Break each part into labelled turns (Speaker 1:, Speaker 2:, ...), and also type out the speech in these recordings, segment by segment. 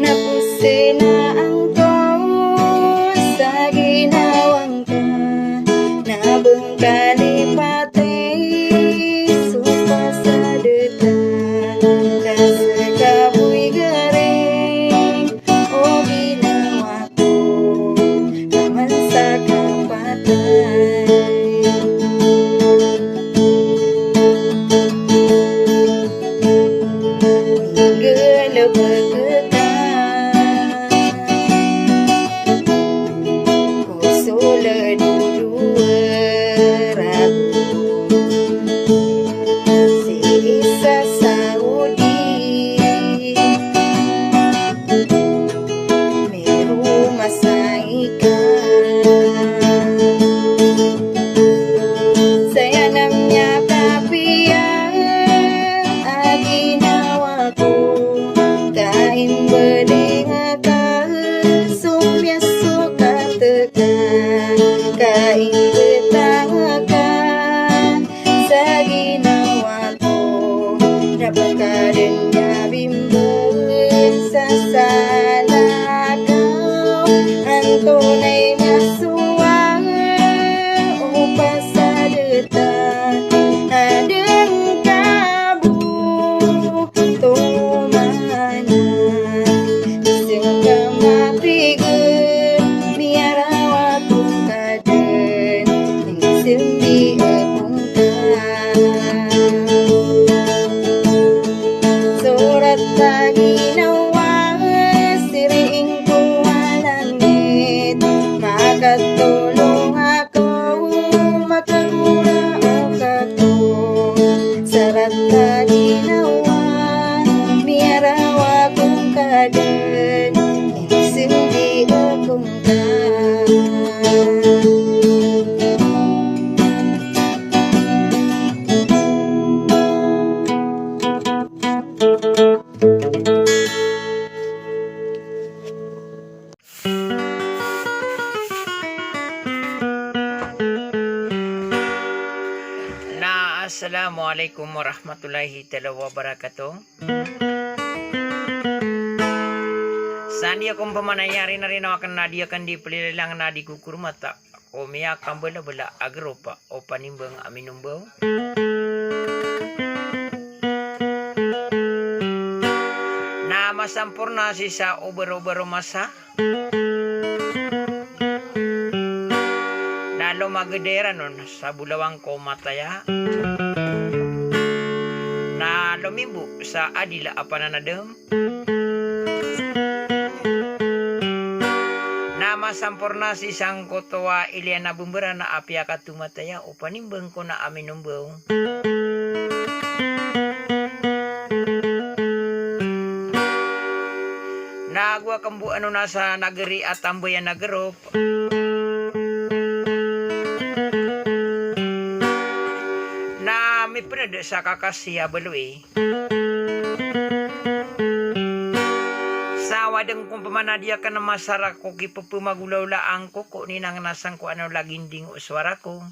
Speaker 1: Napusinaan ko sa ginawang ka, nabong kalipatay supa sa duta, kasi kapoy garing o ginawa ko naman sa kapatay. Galaw pagkata sulad duwara si isa Saudi meru masaika saya namanya kapia aginawa ko kain bedengaka sumya suka tekan kain betangakan sa ginawa ko napakadanya bimbang sa salakaw ang tunay na suwang upang sa detan adeng kabu tumanan isang kamatigan miyarawa kong kaden simbi akong ka surat na ginawa siriing ko malangit makatulong ako makagura o kako sarat na ginawa miyarawa kong kaden simbi akong ka
Speaker 2: Assalamualaikum warahmatullahi wabarakatuh. Sandi akong pamanayari na rin akan nadi akan dipelilang nadi kukur mata o miyakang bala-bala agropa o panimbang aminumbaw. Na masampurna si sa ubero-ubero masa na lumagedera nun sa bulawang ko mataya na lumimbu sa adila apananadem na masampurna si sang kotowa Iliana bumbera na apya katumataya o panimbang ko na aminumbaw. Nagwa kambu ano nasa nagari at tamboyan nagarop na may pinada sa kakasiya balui sa wadang kung pamanadya ka na masara ko kipapumagulaw laang ko ko ninang nasang ko ano laginding uswara ko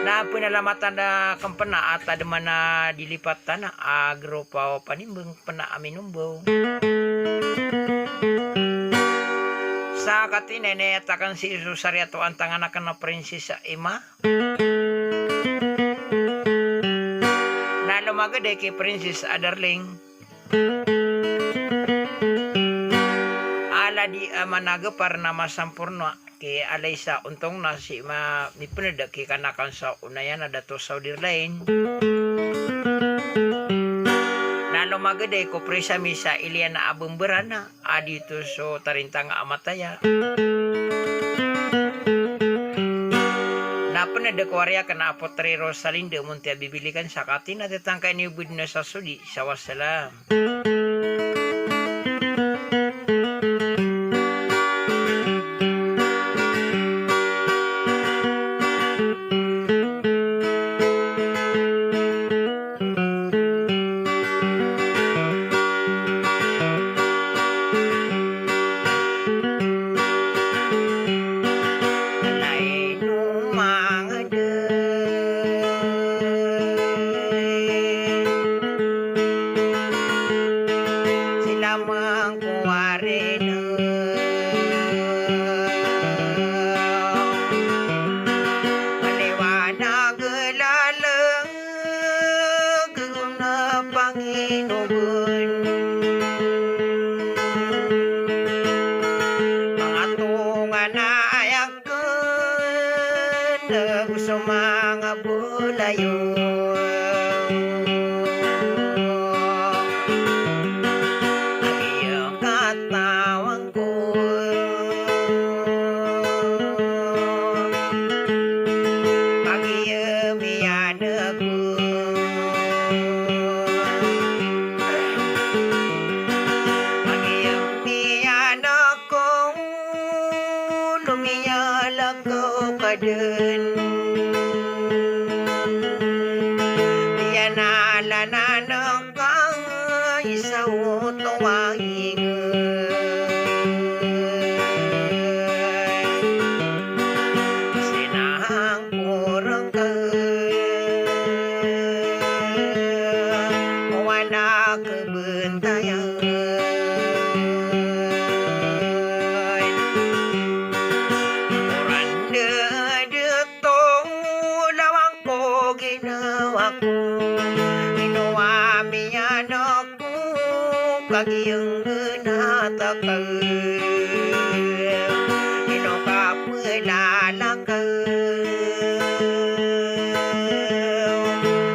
Speaker 2: na pinalamatan na kampana at adaman na dilipatan na agropa o panimbang pana aminumbaw sa katinene atakan si Susariato ang tanganakan na prinsesa Ima na lumagade kay Princess Adarling ala di managapar na masampurno kay alay sa untong na si mipunada kay kanakan sa unayan na dato Saudi Line na lumagade ko presa misa Iliana abumberana adito so tarintang amataya na punada ko arya kana apotre Rosalinda muntia bibilikan sa katin at tatangkay ni ubud na sa sudi sa wassalam. betang bulayo ayo katawang ko ayo miyan ako ayo miyan ako lumiyala ko kaden biyanala na kang isaw tuwahing sinahang kurang ka wana kebentayan ginawa ko ginawa miyan ako kagiyang natakal ginokapilala ka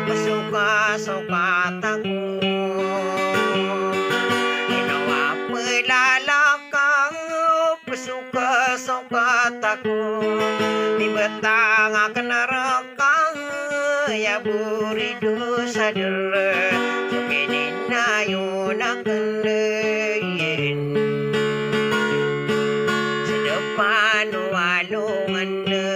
Speaker 2: masuka-sukat ako ginawa pilala ka pasuka-sukat ako di betang akan nerakang ya burido sadar sukinin na yun akan leyin sa depan walungan na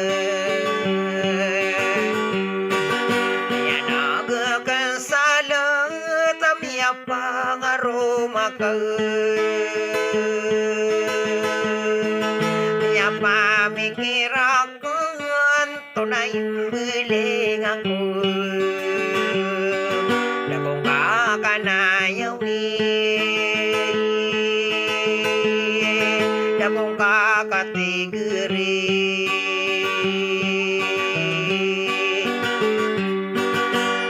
Speaker 2: ya nagakan salang tamya pangaroma ka ya pamikirakan tunay beling ako dakong kakanayawi dakong kakatigeri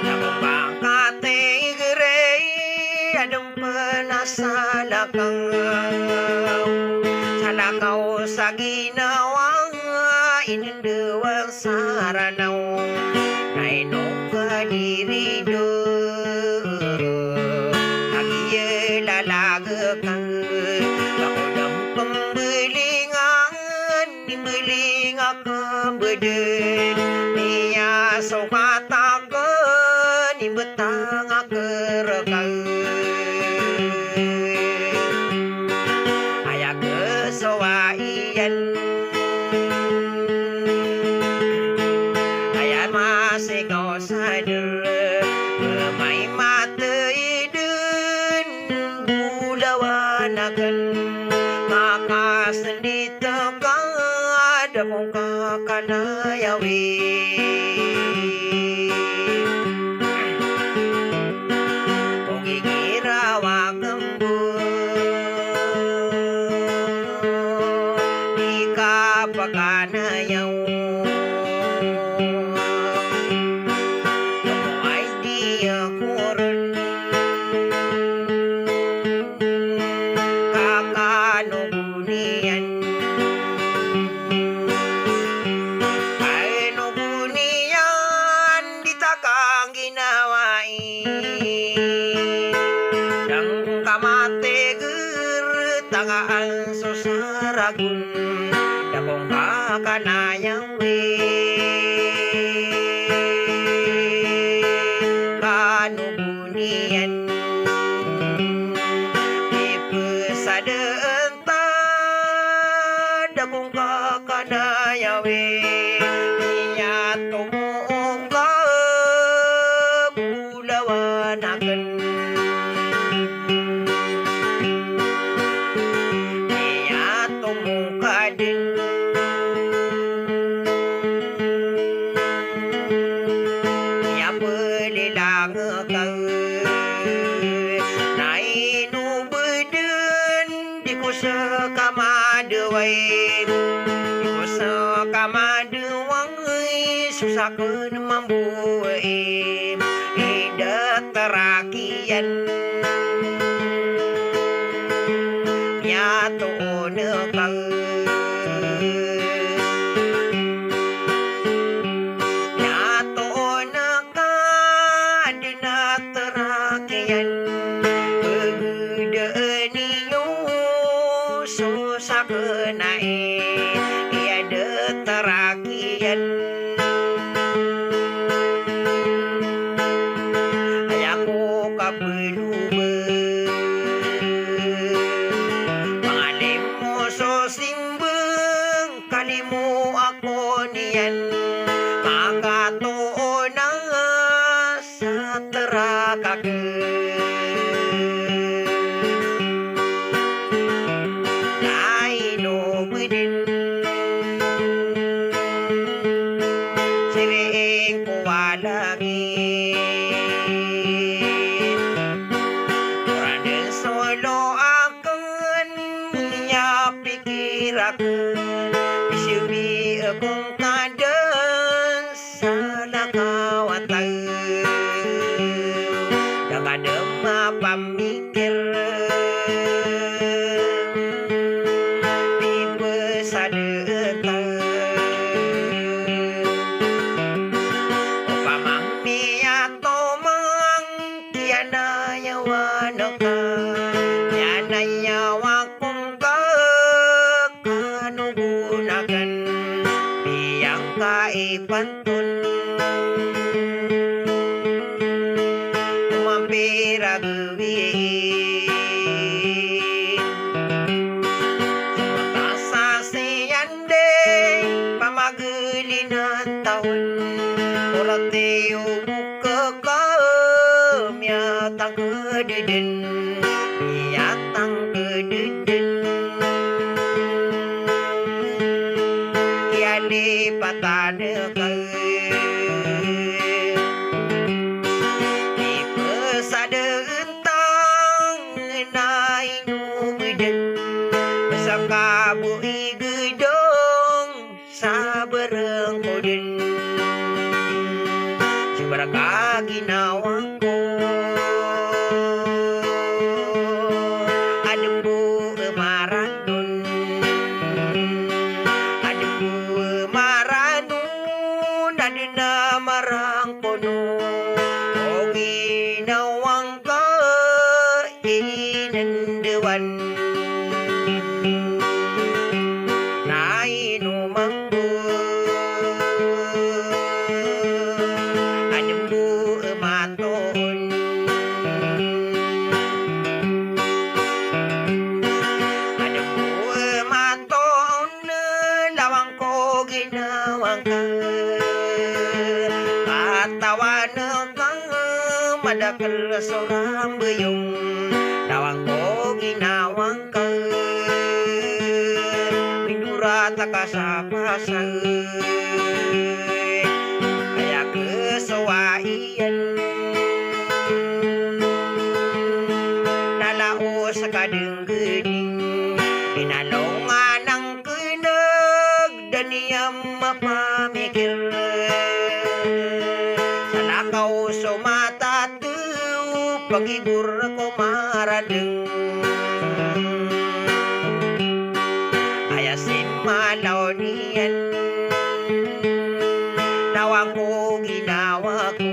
Speaker 2: dakong kakatigeri adong penasalakaw salakaw sa ginawa inendewang saranaw nainok kadirido agiye lalagakan kakodam pembelingan nimbelingakan beden niya sokatakan nimbetang akerekan ayak kesawaian masih kau sadar Memai mata idun Bulawan akan Maka sendi teka Ada muka kanayawi Ugi kirawa kembur Ika pakanayaw tangaan susaragun dakong kakanayang kanubunian ipesada dakong kakanayawe niya tumuong ka bulawan akan susah kun membuai ida terakian nyatu nekal nyatu kake Naino budin Sering kuwalangin Orang dan solo akan Nya pikir akan Bisubi akong kadan Salah kawatan Nakadema pamikir Di pesadatan Upamami atau mangkiana yawanaka Yana yawa kong kanugunakan Biyang kaipantun Umampira gawin Sumata siyande Pamagulin at taon Orateo buka Miyatang kededen Miyatang kededen Kialipatan ke Di pesada entang Nainu geden Besaka bui gedong Sabareng koden Sebaraka ginawangko Adembu emaranun Adembu emaranun Adena marang kono O ginawangka inendewan Nainu manggu Adembu ematon Adembu ematon Lawang ko ginawang ka Katawan ka Madakal sorang buyong Lawang ko ginawang ka Mindura takasapasa Kaya kesawaian Nalao sa kadeng-geding Inalongan ang keneg Daniyam mapamikir Sa lakaw sumatatu Pagibur ko maradeng Ayasim malaw niyan Nawang ko ginawa ko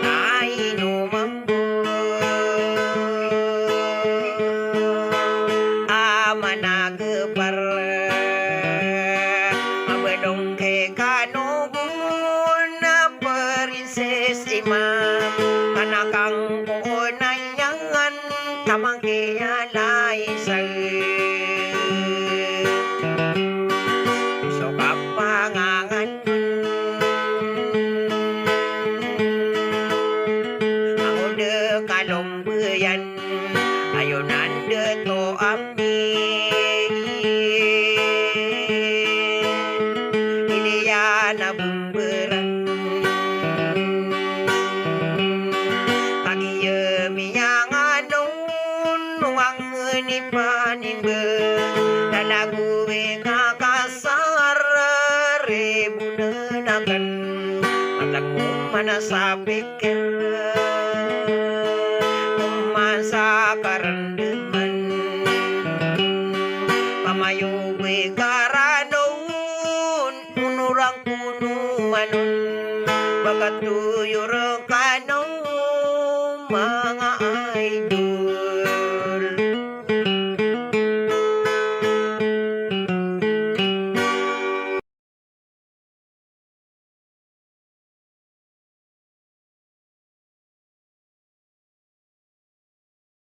Speaker 2: Nainu mambo Amanagepar Mabedong ke kanugun Na prinses imam Kanakang kuunanyangan Tamang kiyalay So kapangangan Ang ude kalombayan Ayunan de to ambi Iliya na bumberan Kagiye miyang anon Nuang ni panimbe Dalaguwe kakasar Rebunakan Matang manasapikir Umasa karandeman Pamayuwe karanon Unurang punuanon Bagatuyurang kanon